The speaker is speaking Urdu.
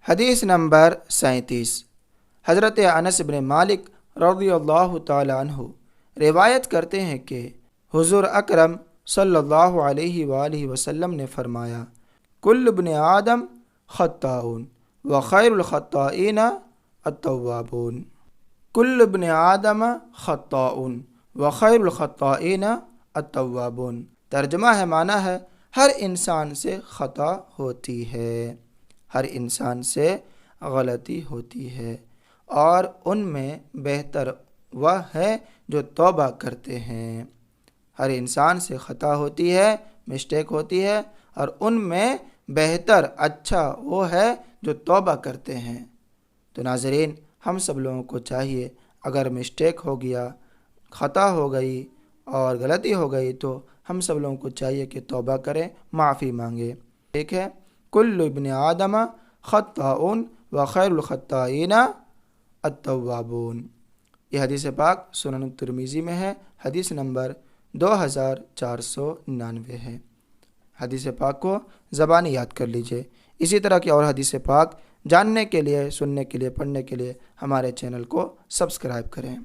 حدیث نمبر 37، حضرت انس بن مالک رضی اللہ تعالی عنہ روایت کرتے ہیں کہ حضور اکرم صلی اللہ علیہ وآلہ وسلم نے فرمایا، کل ابن آدم خطاؤن وخیر الخطائین التوابون۔ کل ابن آدم خطاؤن وخیر الخطائین التوابون۔ ترجمہ ہے، معنی ہے ہر انسان سے خطا ہوتی ہے، ہر انسان سے غلطی ہوتی ہے، اور ان میں بہتر وہ ہے جو توبہ کرتے ہیں۔ ہر انسان سے خطا ہوتی ہے، مسٹیک ہوتی ہے، اور ان میں بہتر اچھا وہ ہے جو توبہ کرتے ہیں۔ تو ناظرین، ہم سب لوگوں کو چاہیے، اگر مسٹیک ہو گیا، خطا ہو گئی اور غلطی ہو گئی، تو ہم سب لوگوں کو چاہیے کہ توبہ کریں، معافی مانگیں۔ ٹھیک ہے، کل ابن آدم خطاؤن وخیر الخطائین التوابون۔ یہ حدیث پاک سنن الترمذی میں ہے، حدیث نمبر 2499 ہے۔ حدیث پاک کو زبانی یاد کر لیجئے۔ اسی طرح کی اور حدیث پاک جاننے کے لیے، سننے کے لیے، پڑھنے کے لیے ہمارے چینل کو سبسکرائب کریں۔